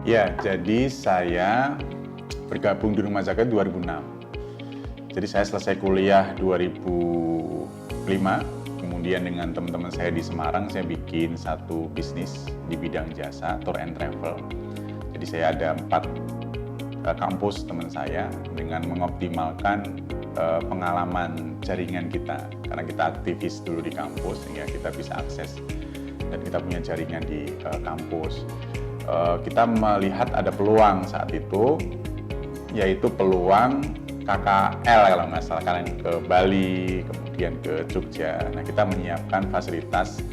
Ya, jadi saya bergabung di Rumah Zakat 2006. Jadi saya selesai kuliah 2005, kemudian dengan teman-teman saya di Semarang, saya bikin satu bisnis di bidang jasa, tour and travel. Jadi saya ada 4 kampus teman saya dengan mengoptimalkan pengalaman jaringan kita. Karena kita aktivis dulu di kampus, sehingga kita bisa akses dan kita punya jaringan di kampus. Kita melihat ada peluang saat itu, yaitu peluang KKL kalau nggak salah, kalian ke Bali, kemudian ke Jogja. Nah, kita menyiapkan fasilitas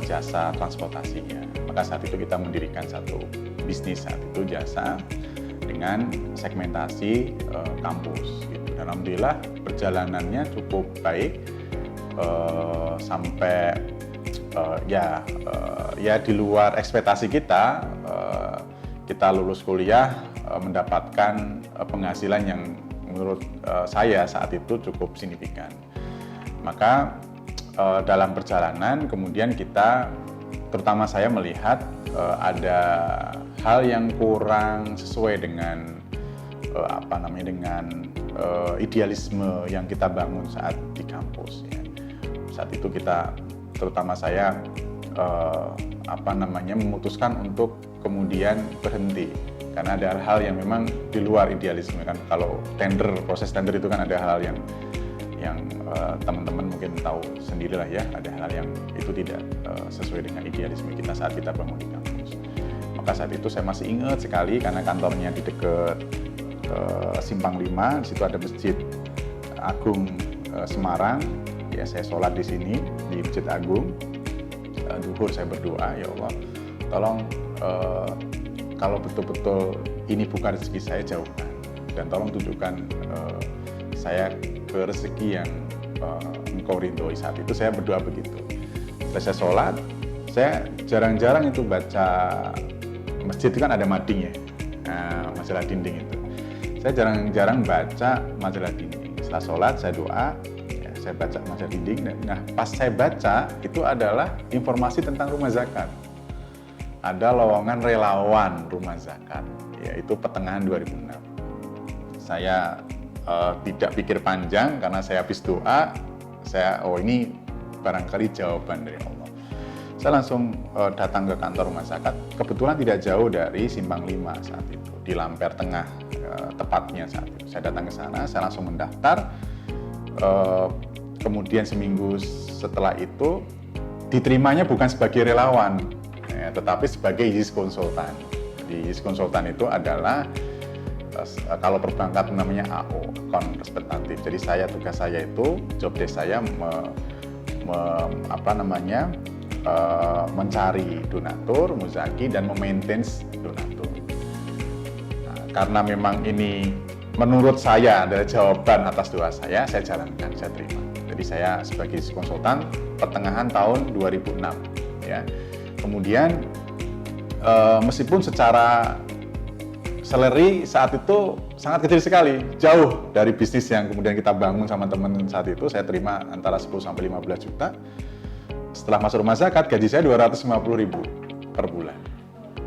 jasa transportasinya. Maka saat itu kita mendirikan satu bisnis saat itu jasa dengan segmentasi kampus. Gitu. Dan alhamdulillah perjalanannya cukup baik sampai ya di luar ekspektasi kita. Kita lulus kuliah mendapatkan penghasilan yang menurut saya saat itu cukup signifikan. Maka dalam perjalanan kemudian kita, terutama saya melihat ada hal yang kurang sesuai dengan dengan idealisme yang kita bangun saat di kampus. Ya. Saat itu kita, terutama saya, memutuskan untuk kemudian berhenti karena ada hal yang memang di luar idealisme kan. Kalau proses tender itu kan ada hal yang teman-teman mungkin tahu sendirilah ya, ada hal yang itu tidak sesuai dengan idealisme kita saat kita bangun di kampus. Maka saat itu saya masih ingat sekali karena kantornya di dekat Simpang 5, di situ ada Masjid Agung Semarang. Ya, saya sholat di sini di Masjid Agung. Duhur saya berdoa, ya Allah, tolong kalau betul-betul ini bukan rezeki saya, jauhkan, dan tolong tunjukkan saya ke rezeki yang Engkau ridhoi. Saat itu saya berdoa begitu. Setelah saya sholat, saya jarang-jarang itu baca, masjid itu kan ada mading ya, majalah dinding itu. Saya jarang-jarang baca majalah dinding. Setelah sholat saya doa, saya baca majalah dinding. Nah, pas saya baca itu adalah informasi tentang rumah zakat. Ada lowongan relawan rumah zakat, yaitu pertengahan 2006. Saya tidak pikir panjang karena saya habis doa, ini barangkali jawaban dari Allah. Saya langsung datang ke kantor rumah zakat, kebetulan tidak jauh dari Simpang 5 saat itu, di Lamper Tengah tepatnya saat itu. Saya datang ke sana, saya langsung mendaftar. Kemudian seminggu setelah itu diterimanya bukan sebagai relawan, tetapi sebagai YIS konsultan. Jadi YIS konsultan itu adalah kalau perbankan namanya AO, account representative. Jadi tugas saya itu, job desk saya mencari donatur, muzaki, dan memaintain donatur. Nah, karena memang ini menurut saya adalah jawaban atas doa saya jalankan, saya terima. Jadi saya sebagai konsultan pertengahan tahun 2006. Ya. Kemudian meskipun secara salary saat itu sangat kecil sekali, jauh dari bisnis yang kemudian kita bangun sama teman saat itu, saya terima antara 10 sampai 15 juta. Setelah masuk rumah zakat, gaji saya 250.000 per bulan.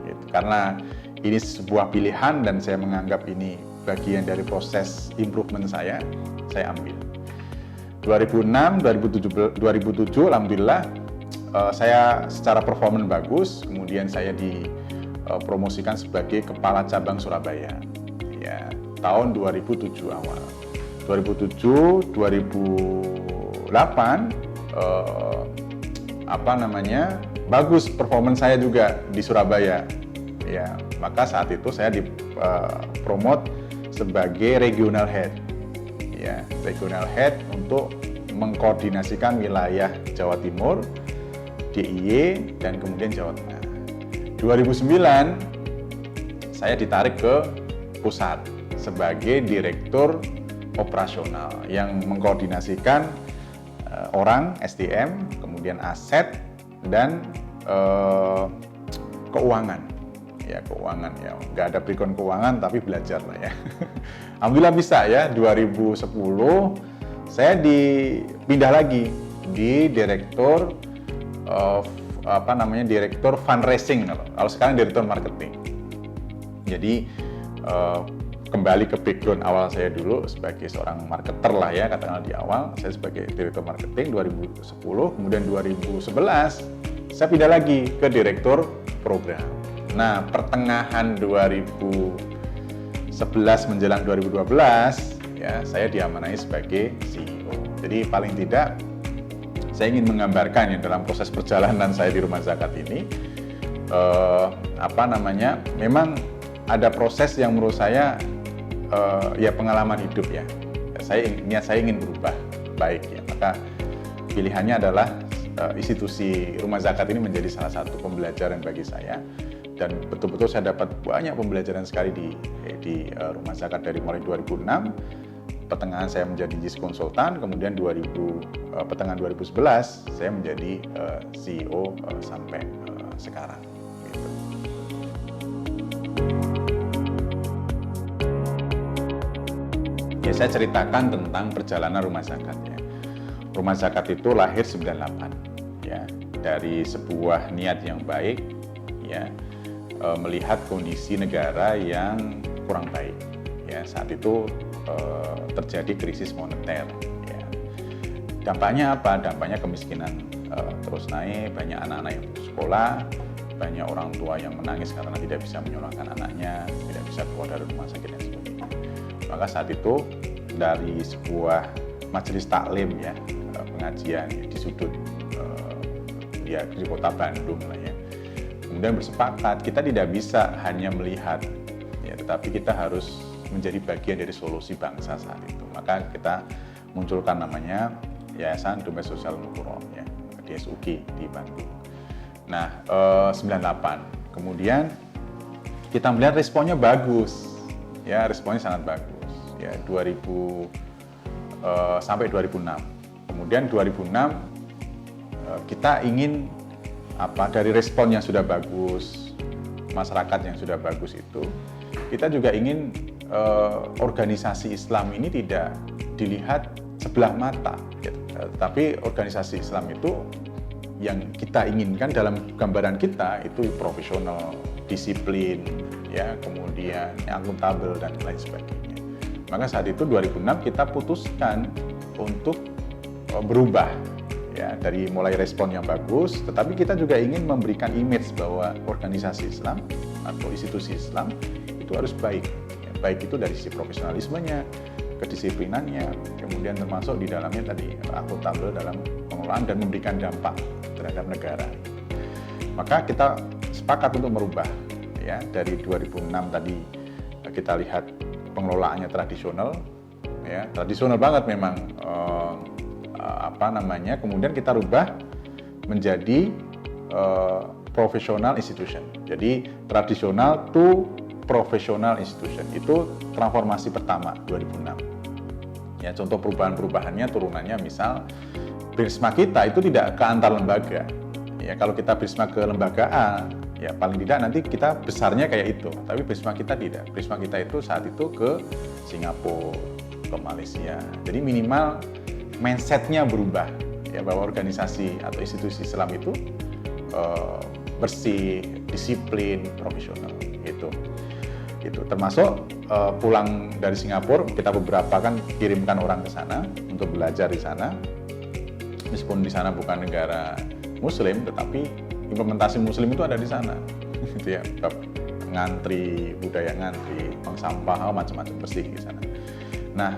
Gitu. Karena ini sebuah pilihan dan saya menganggap ini bagian dari proses improvement saya ambil. 2006, 2007, alhamdulillah saya secara performa bagus, kemudian saya dipromosikan sebagai Kepala Cabang Surabaya. Ya, tahun 2007 awal. 2007, 2008 bagus performa saya juga di Surabaya. Ya, maka saat itu saya dipromot sebagai regional head. Ya, regional head untuk mengkoordinasikan wilayah Jawa Timur, DIY, dan kemudian Jawa Tengah. 2009 saya ditarik ke pusat sebagai direktur operasional yang mengkoordinasikan orang, SDM, kemudian aset, dan keuangan. Ya, keuangan ya, nggak ada background keuangan tapi belajar lah ya. Alhamdulillah bisa ya. 2010 saya dipindah lagi di direktur direktur fundraising, kalau sekarang direktur marketing. Jadi kembali ke background awal saya dulu sebagai seorang marketer lah ya, katakanlah di awal saya sebagai direktur marketing 2010, kemudian 2011 saya pindah lagi ke direktur program. Nah, pertengahan 2011 menjelang 2012 ya, saya diamanai sebagai CEO. Jadi paling tidak saya ingin menggambarkan ya dalam proses perjalanan saya di Rumah Zakat ini memang ada proses yang menurut saya ya pengalaman hidup ya. Saya ingin berubah baik ya. Maka pilihannya adalah institusi Rumah Zakat ini menjadi salah satu pembelajaran bagi saya, dan betul-betul saya dapat banyak pembelajaran sekali di Rumah Zakat dari mulai 2006 pertengahan saya menjadi JIS konsultan, kemudian pertengahan 2011 saya menjadi CEO sampai sekarang. Gitu. Ya, saya ceritakan tentang perjalanan Rumah Zakat ya. Rumah Zakat itu lahir 98 ya, dari sebuah niat yang baik ya, melihat kondisi negara yang kurang baik ya. Saat itu terjadi krisis moneter ya. Dampaknya apa? Dampaknya kemiskinan terus naik, banyak anak-anak yang putus sekolah, banyak orang tua yang menangis karena tidak bisa menyekolahkan anaknya, tidak bisa keluar dari rumah sakit dan sebagainya. Maka saat itu dari sebuah majelis taklim ya, pengajian ya, di sudut ya di kota Bandung lah ya, kemudian bersepakat kita tidak bisa hanya melihat ya, tetapi kita harus menjadi bagian dari solusi bangsa saat itu. Maka kita munculkan namanya Yayasan Dompet Sosial Nugroho ya, DSUG di Bandung. Nah, 98 kemudian kita melihat responnya bagus ya, responnya sangat bagus ya, 2000 sampai 2006. Kemudian 2006 kita ingin dari respon yang sudah bagus, masyarakat yang sudah bagus itu, kita juga ingin organisasi Islam ini tidak dilihat sebelah mata, gitu. Tapi organisasi Islam itu yang kita inginkan dalam gambaran kita itu profesional, disiplin, ya, kemudian akuntabel dan lain sebagainya. Maka saat itu 2006 kita putuskan untuk berubah ya, dari mulai respon yang bagus, tetapi kita juga ingin memberikan image bahwa organisasi Islam atau institusi Islam itu harus baik. Ya, baik itu dari sisi profesionalismenya, kedisiplinannya, kemudian termasuk di dalamnya tadi akuntabel dalam pengelolaan dan memberikan dampak terhadap negara. Maka kita sepakat untuk merubah ya, dari 2006 tadi kita lihat pengelolaannya tradisional ya, tradisional banget memang kemudian kita rubah menjadi professional institution. Jadi tradisional to professional institution itu transformasi pertama 2006. Ya, contoh perubahan-perubahannya turunannya misal Brisma kita itu tidak ke antar lembaga. Ya, kalau kita Brisma ke lembaga A, ya paling tidak nanti kita besarnya kayak itu. Tapi Brisma kita tidak. Brisma kita itu saat itu ke Singapura, ke Malaysia. Jadi minimal mindset-nya berubah. Ya, bahwa organisasi atau institusi Islam itu bersih, disiplin, profesional. Itu termasuk pulang dari Singapura, kita beberapa kan kirimkan orang ke sana untuk belajar di sana. Meskipun di sana bukan negara Muslim, tetapi implementasi Muslim itu ada di sana. Gitu ya, ngantri, budaya ngantri, buang sampah, macam-macam bersih di sana. Nah,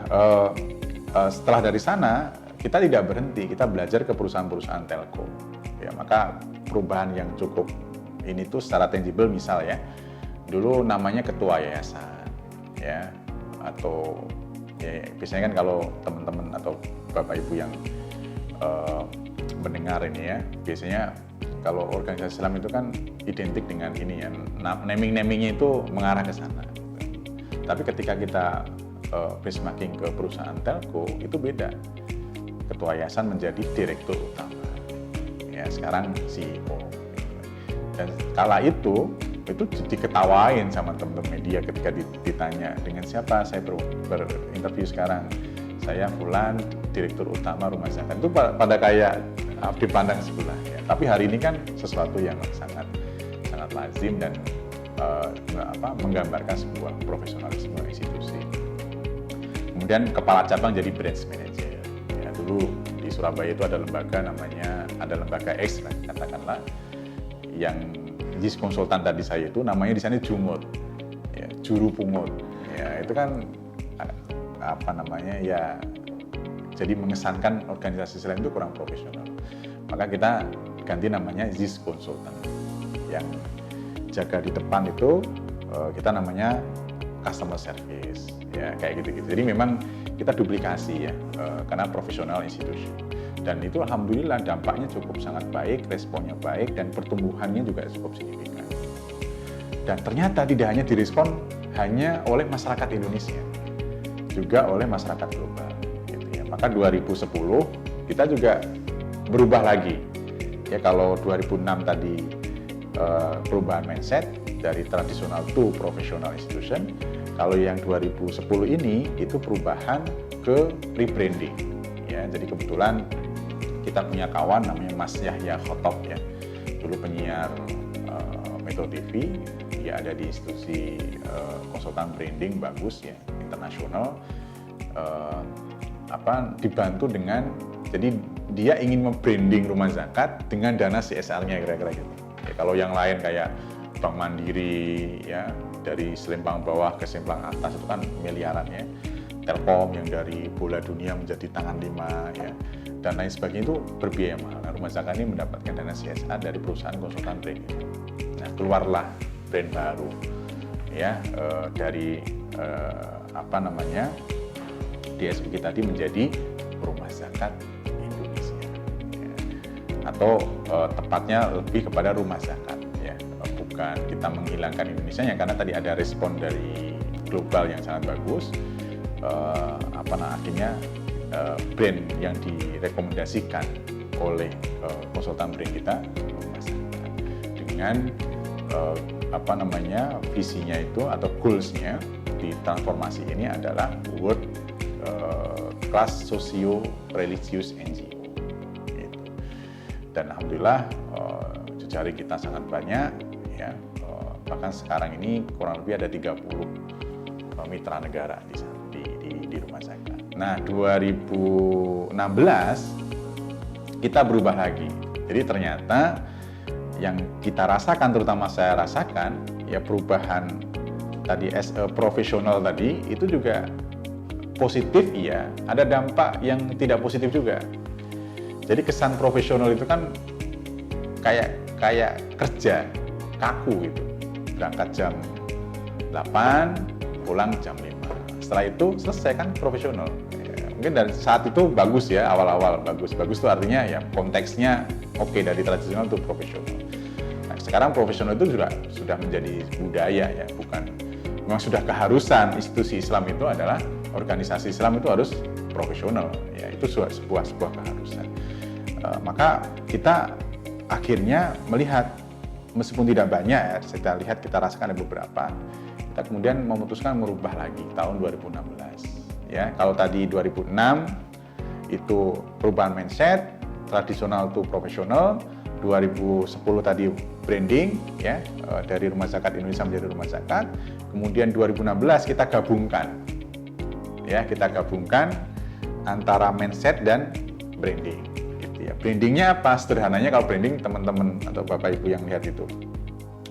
setelah dari sana kita tidak berhenti, kita belajar ke perusahaan-perusahaan telco. Ya, maka perubahan yang cukup ini tuh secara tangible misal ya, dulu namanya ketua yayasan, ya, atau ya, biasanya kan kalau teman-teman atau bapak ibu yang mendengar ini ya, biasanya kalau organisasi Islam itu kan identik dengan ini ya, naming-namingnya itu mengarah ke sana. Tapi ketika kita benchmarking ke perusahaan telco itu beda. Ketua yayasan menjadi direktur utama. Ya, sekarang CEO. Dan kala itu diketawain sama teman-teman media ketika ditanya dengan siapa saya berinterview sekarang. Saya Fulan, direktur utama Rumah Zakat. Itu pada kayak dipandang sebelah ya. Tapi hari ini kan sesuatu yang sangat lazim dan menggambarkan sebuah profesionalisme institusi. Kemudian kepala cabang jadi branch manager. Ya, dulu di Surabaya itu ada lembaga X katakanlah, yang JIS konsultan tadi saya itu namanya di sana Jumut, ya, juru pungut. Ya, itu kan jadi mengesankan organisasi Islam itu kurang profesional. Maka kita ganti namanya JIS konsultan. Yang jaga di depan itu kita namanya customer service, ya kayak gitu-gitu. Jadi memang kita duplikasi ya, karena profesional institusi. Dan itu alhamdulillah dampaknya cukup sangat baik, responnya baik, dan pertumbuhannya juga cukup signifikan. Dan ternyata tidak hanya direspon hanya oleh masyarakat Indonesia, juga oleh masyarakat global. Gitu ya. Maka 2010 kita juga berubah lagi. Ya kalau 2006 tadi perubahan mindset dari tradisional to professional institution. Kalau yang 2010 ini itu perubahan ke rebranding. Ya, jadi kebetulan kita punya kawan namanya Mas Yahya Khotop ya. Dulu penyiar Metro TV, dia ada di institusi konsultan branding bagus ya, internasional. Dibantu dengan, jadi dia ingin membranding rumah zakat dengan dana CSR-nya kira-kira gitu. Ya, kalau yang lain kayak Bank Mandiri ya, dari selempang bawah ke selempang atas itu kan miliaran ya. Telkom yang dari bola dunia menjadi tangan 5 ya, dan lain sebagainya itu berbiaya mahal. Nah, rumah zakat ini mendapatkan dana CSR dari perusahaan konsultan branding. Nah, keluarlah brand baru ya, dari DSBK tadi menjadi Rumah Zakat Indonesia ya. Atau tepatnya lebih kepada rumah zakat ya, bukan kita menghilangkan Indonesia ya, karena tadi ada respon dari global yang sangat bagus. Akhirnya brand yang direkomendasikan oleh konsultan brand kita rumah zakat dengan visinya itu atau goals-nya di transformasi ini adalah world class socio-religious NGO gitu. Dan alhamdulillah jejaring kita sangat banyak ya, bahkan sekarang ini kurang lebih ada 30 mitra negara di rumah zakat. Nah 2016 kita berubah lagi, jadi ternyata yang kita rasakan, terutama saya rasakan ya, perubahan tadi as a profesional tadi itu juga positif iya, ada dampak yang tidak positif juga. Jadi kesan profesional itu kan kayak kerja kaku gitu. Berangkat jam 8, pulang jam 5. Setelah itu selesai kan profesional. Ya, mungkin dari saat itu bagus ya, awal-awal bagus. Bagus itu artinya ya konteksnya oke, dari tradisional itu profesional. Nah, sekarang profesional itu juga sudah menjadi budaya ya, bukan, memang sudah keharusan institusi Islam itu adalah, organisasi Islam itu harus profesional ya, itu sebuah keharusan. Maka kita akhirnya melihat, meskipun tidak banyak ya, kita rasakan ada beberapa, kita kemudian memutuskan merubah lagi tahun 2016 ya. Kalau tadi 2006 itu perubahan mindset tradisional to profesional, 2010 tadi branding ya, dari Rumah Zakat Indonesia menjadi Rumah Zakat. Kemudian 2016 kita gabungkan ya, antara mindset dan branding gitu ya. Brandingnya apa? Sederhananya kalau branding, teman-teman atau Bapak Ibu yang lihat itu,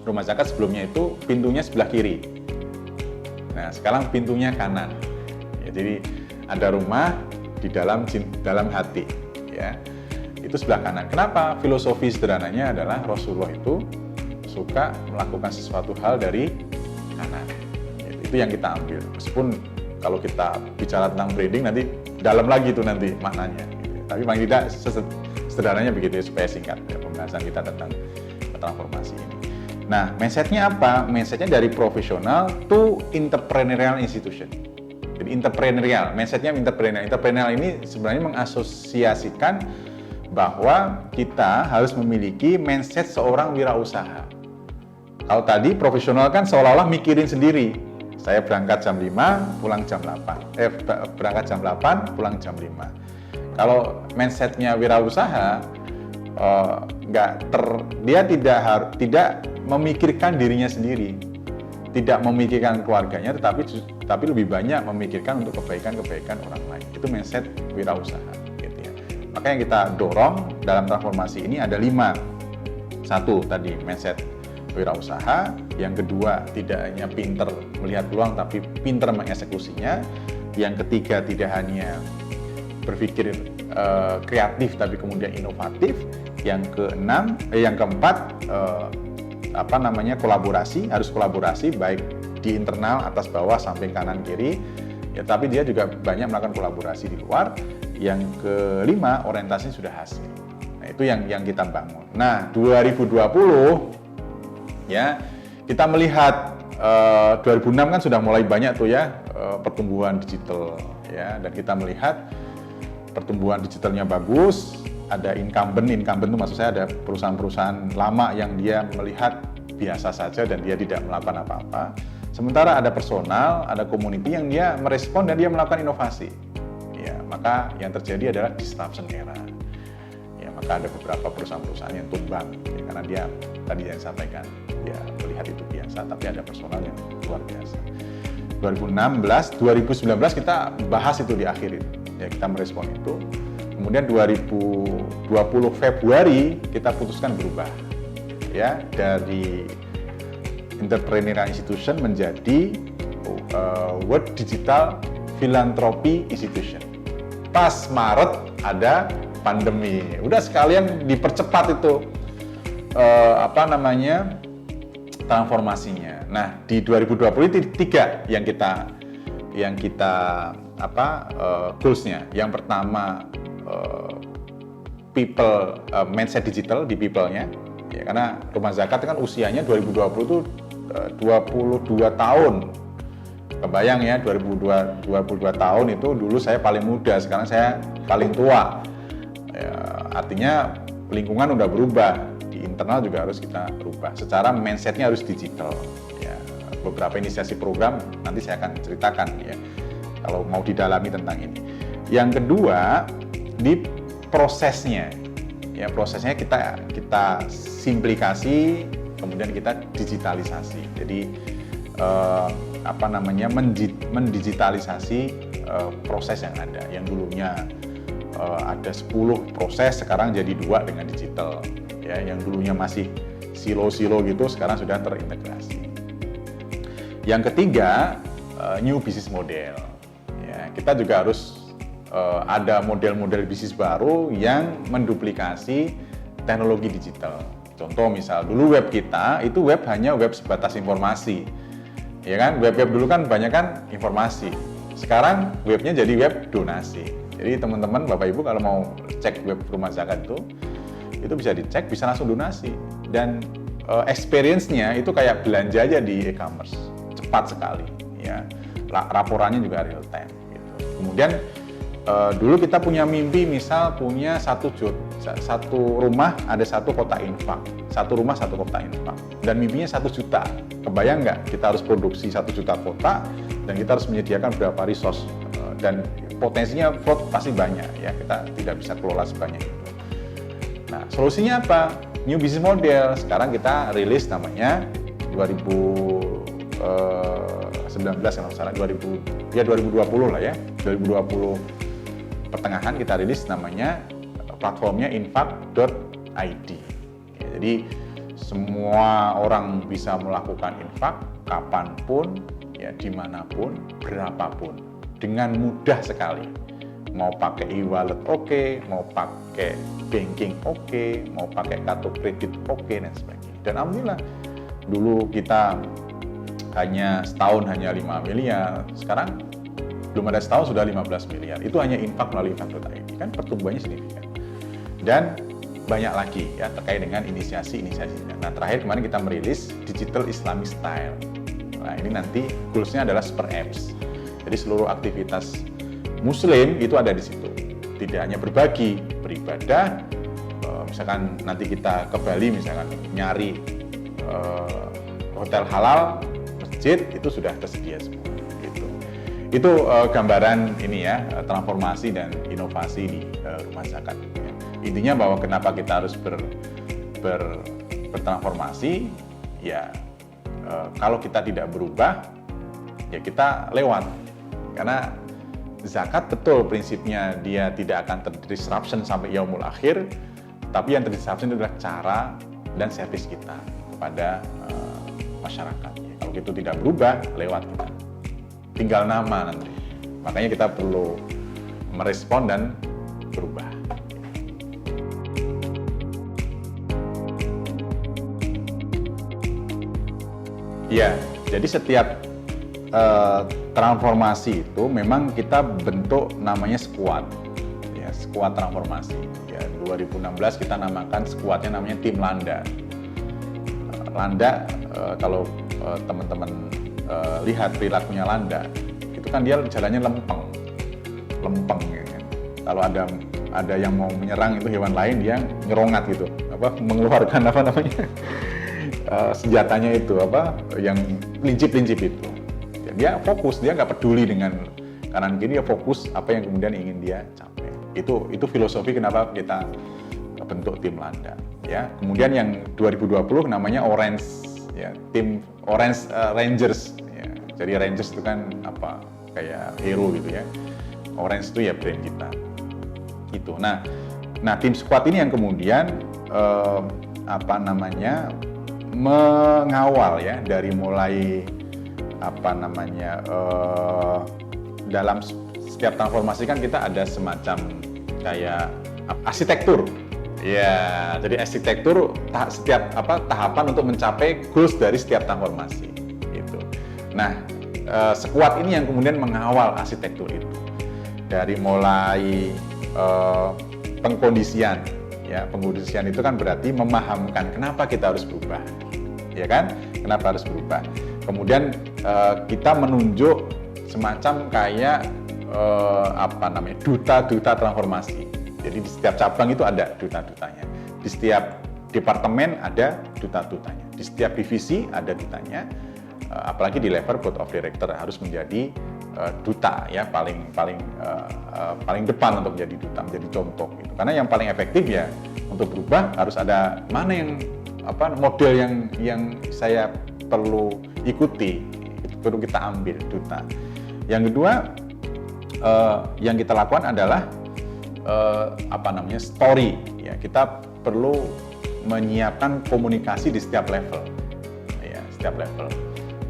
Rumah Zakat sebelumnya itu pintunya sebelah kiri. Nah, sekarang pintunya kanan. Ya, jadi ada rumah di dalam hati ya. Itu sebelah kanan. Kenapa? Filosofi sederhananya adalah Rasulullah itu suka melakukan sesuatu hal dari kanan. Itu yang kita ambil. Meskipun kalau kita bicara tentang branding nanti dalam lagi itu nanti maknanya. Gitu. Tapi paling tidak sederhananya begitu ya, supaya singkat ya, pembahasan kita tentang transformasi ini. Nah, mindsetnya apa? Mindsetnya dari profesional to entrepreneurial institution. Jadi entrepreneurial, mindsetnya entrepreneurial. Entrepreneurial ini sebenarnya mengasosiasikan bahwa kita harus memiliki mindset seorang wirausaha. Kalau tadi profesional kan seolah-olah mikirin sendiri. Saya berangkat jam 5, pulang jam 8. Berangkat jam 8, pulang jam 5. Kalau mindsetnya wirausaha, dia tidak memikirkan dirinya sendiri. tidak memikirkan keluarganya, tapi lebih banyak memikirkan untuk kebaikan orang lain. Itu mindset wirausaha. Gitu ya. Maka yang kita dorong dalam transformasi ini ada 5. 1 tadi mindset wirausaha, yang kedua tidak hanya pinter melihat peluang tapi pinter mengeksekusinya, yang ketiga tidak hanya berpikir kreatif tapi kemudian inovatif, yang keempat kolaborasi, harus kolaborasi baik di internal atas bawah samping kanan kiri ya, tapi dia juga banyak melakukan kolaborasi di luar. Yang kelima, orientasinya sudah hasil. Nah, itu yang kita bangun. Nah, 2020 ya, kita melihat 2006 kan sudah mulai banyak tuh ya pertumbuhan digital ya, dan kita melihat pertumbuhan digitalnya bagus. Ada incumbent itu maksud saya ada perusahaan-perusahaan lama yang dia melihat biasa saja dan dia tidak melakukan apa-apa. Sementara ada personal, ada community yang dia merespon dan dia melakukan inovasi. Ya, maka yang terjadi adalah disruption era. Ya, maka ada beberapa perusahaan-perusahaan yang tumbang ya, karena dia tadi yang sampaikan ya melihat itu biasa, tapi ada personal yang luar biasa. 2016, 2019 kita bahas itu di akhir itu. Ya, kita merespon itu. Kemudian 2020 Februari kita putuskan berubah ya dari Entrepreneurial Institution menjadi World Digital Philanthropy Institution. Pas Maret ada pandemi, udah sekalian dipercepat itu transformasinya. Nah, di 2020 itu 3 yang kita goals-nya. Yang pertama mindset digital di people-nya ya, karena Rumah Zakat kan usianya 2020 itu 22 tahun. Kebayang ya, 22 tahun itu dulu saya paling muda, sekarang saya paling tua ya, artinya lingkungan udah berubah, di internal juga harus kita berubah, secara mindset-nya harus digital ya. Beberapa inisiasi program nanti saya akan ceritakan ya kalau mau didalami tentang ini. Yang kedua, di prosesnya ya, prosesnya kita simplifikasi, kemudian kita digitalisasi. Jadi mendigitalisasi proses yang ada, yang dulunya ada 10 proses sekarang jadi 2 dengan digital ya, yang dulunya masih silo-silo gitu sekarang sudah terintegrasi. Yang ketiga, new business model ya, kita juga harus ada model-model bisnis baru yang menduplikasi teknologi digital. Contoh misal dulu web kita itu hanya web sebatas informasi, ya kan? Web dulu kan banyak kan informasi. Sekarang webnya jadi web donasi. Jadi teman-teman, Bapak Ibu kalau mau cek web Rumah Zakat itu bisa dicek, bisa langsung donasi. Dan experience-nya itu kayak belanja aja di e-commerce, cepat sekali. Ya, laporannya juga real time. Gitu. Kemudian dulu kita punya mimpi, misal punya satu rumah ada 1 kota infak, 1 rumah 1 kota infak, dan mimpinya 1 juta. Kebayang nggak? Kita harus produksi 1 juta kota dan kita harus menyediakan berapa resource dan potensinya fraud pasti banyak ya, kita tidak bisa kelola sebanyak itu. Nah, solusinya apa? New business model. Sekarang kita rilis namanya 2019 kalau salah 2020 lah ya, 2020 pertengahan kita rilis namanya platformnya infak.id. Ya, jadi semua orang bisa melakukan infak kapanpun, ya dimanapun, berapapun, dengan mudah sekali. Mau pakai e-wallet oke, mau pakai banking oke, mau pakai kartu kredit oke, dan sebagainya. Dan alhamdulillah dulu kita setahun hanya 5 miliar, sekarang belum ada setahun sudah 15 miliar. Itu hanya infak melalui infak.id, kan pertumbuhannya signifikan. Dan banyak lagi ya terkait dengan inisiasi-inisiasinya. Nah, terakhir kemarin kita merilis Digital Islamic Style. Nah, ini nanti goals-nya adalah super apps. Jadi seluruh aktivitas Muslim itu ada di situ. Tidak hanya berbagi, beribadah. Misalkan nanti kita ke Bali, misalkan nyari hotel halal, masjid itu sudah tersedia semua. Itu gambaran ini ya, transformasi dan inovasi di Rumah Zakat. Intinya bahwa kenapa kita harus bertransformasi, ya kalau kita tidak berubah, ya kita lewat. Karena zakat betul prinsipnya dia tidak akan terdisruption sampai yaumul akhir, tapi yang terdisruption itu adalah cara dan servis kita kepada masyarakat. Kalau itu tidak berubah, lewat kita. Tinggal nama nanti. Makanya kita perlu merespon dan berubah. Ya, jadi setiap transformasi itu memang kita bentuk namanya squad, ya, squad transformasi. Ya, 2016 kita namakan squadnya namanya tim Landa. Landa, kalau teman-teman lihat perilakunya Landa, itu kan dia jalannya lempeng, ya kan. Kalau ada yang mau menyerang itu hewan lain, dia ngerongat gitu, mengeluarkan senjatanya itu yang lincip-lincip itu. Ya, dia fokus, dia nggak peduli dengan kanan kiri, dia fokus apa yang kemudian ingin dia capai. Itu filosofi kenapa kita bentuk tim Landa. Ya, kemudian yang 2020 namanya Orange, ya, tim Orange Rangers. Ya. Jadi Rangers itu kan kayak hero gitu ya. Orange itu ya brand kita. Itu. Nah tim squad ini yang kemudian mengawal ya dari mulai dalam setiap transformasi kan kita ada semacam kayak arsitektur. Ya, jadi arsitektur setiap tahapan untuk mencapai goals dari setiap transformasi gitu. Nah, sekuat ini yang kemudian mengawal arsitektur itu. Dari mulai pengkondisian, ya, pengkondisian itu kan berarti memahamkan kenapa kita harus berubah. Ya kan? Kenapa harus berubah? Kemudian kita menunjuk semacam kayak duta-duta transformasi. Jadi di setiap cabang itu ada duta-dutanya. Di setiap departemen ada duta-dutanya. Di setiap divisi ada dutanya. Apalagi di level board of director harus menjadi duta ya, paling depan untuk menjadi duta, menjadi contoh gitu. Karena yang paling efektif ya untuk berubah harus ada mana yang model yang saya perlu ikuti, perlu kita ambil duta. Yang kedua yang kita lakukan adalah story ya, kita perlu menyiapkan komunikasi di setiap level ya,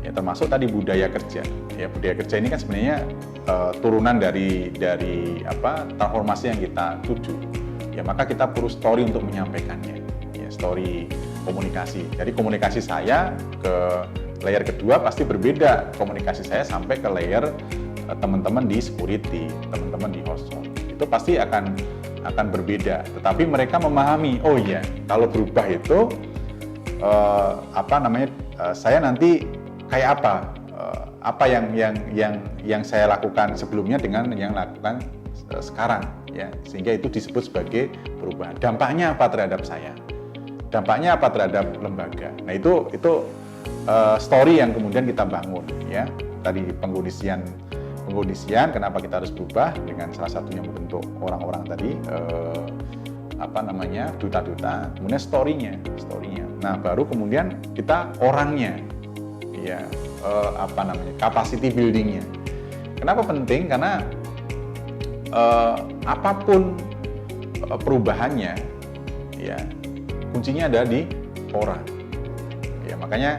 ya, termasuk tadi budaya kerja ya. Budaya kerja ini kan sebenarnya turunan dari transformasi yang kita tuju ya, maka kita perlu story untuk menyampaikannya ya, story komunikasi. Jadi komunikasi saya ke layer kedua pasti berbeda komunikasi saya sampai ke layer teman-teman di security, teman-teman di household. Itu pasti akan berbeda. Tetapi mereka memahami, oh iya, kalau berubah itu saya nanti kayak apa yang saya lakukan sebelumnya dengan yang lakukan sekarang ya, sehingga itu disebut sebagai perubahan. Dampaknya apa terhadap saya? Dampaknya apa terhadap lembaga? Nah, itu story yang kemudian kita bangun ya. Tadi pengkondisian, kenapa kita harus berubah dengan salah satunya membentuk orang-orang tadi duta-duta, kemudian story-nya. Nah, baru kemudian kita orangnya ya, capacity building-nya. Kenapa penting? Karena apapun perubahannya ya, kuncinya ada di orang. Ya, makanya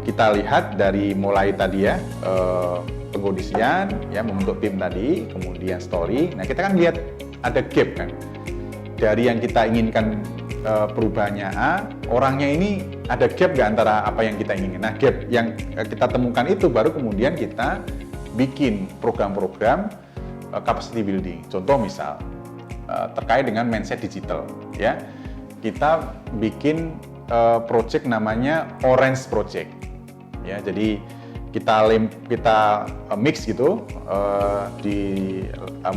kita lihat dari mulai tadi ya, pengkondisian ya, membentuk tim tadi, kemudian story. Nah, kita kan lihat ada gap kan dari yang kita inginkan perubahannya A, orangnya ini ada gap nggak antara apa yang kita inginkan. Nah, gap yang kita temukan itu baru kemudian kita bikin program-program capacity building. Contoh misal terkait dengan mindset digital ya, kita bikin project namanya Orange Project ya. Jadi kita mix gitu di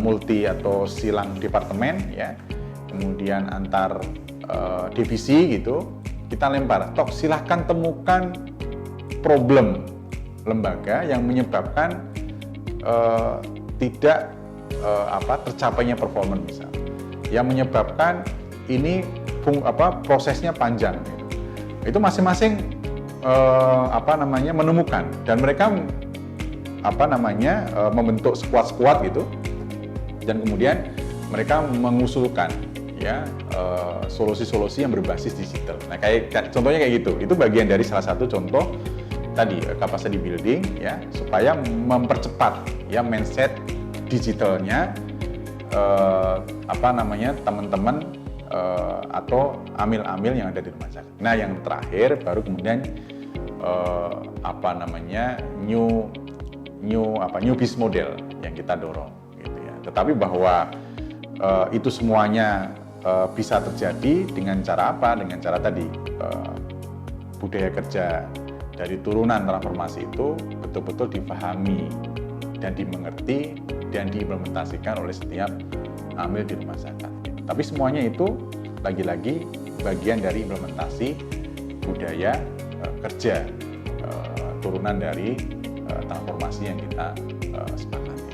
multi atau silang departemen ya, kemudian antar divisi gitu, kita lempar, silahkan temukan problem lembaga yang menyebabkan tidak tercapainya performance misal, yang menyebabkan ini prosesnya panjang gitu. Itu masing-masing menemukan, dan mereka membentuk squad gitu, dan kemudian mereka mengusulkan ya solusi-solusi yang berbasis digital. Nah, kayak contohnya kayak gitu. Itu bagian dari salah satu contoh tadi capacity building ya, supaya mempercepat ya mindset digitalnya teman-teman atau amil-amil yang ada di rumah sakit. Nah, yang terakhir baru kemudian new business model yang kita dorong gitu ya. Tetapi bahwa itu semuanya bisa terjadi dengan cara apa? Dengan cara tadi budaya kerja dari turunan transformasi itu betul-betul dipahami dan dimengerti dan diimplementasikan oleh setiap amil di rumah sakit. Tapi semuanya itu lagi-lagi bagian dari implementasi budaya kerja turunan dari transformasi yang kita sepakati.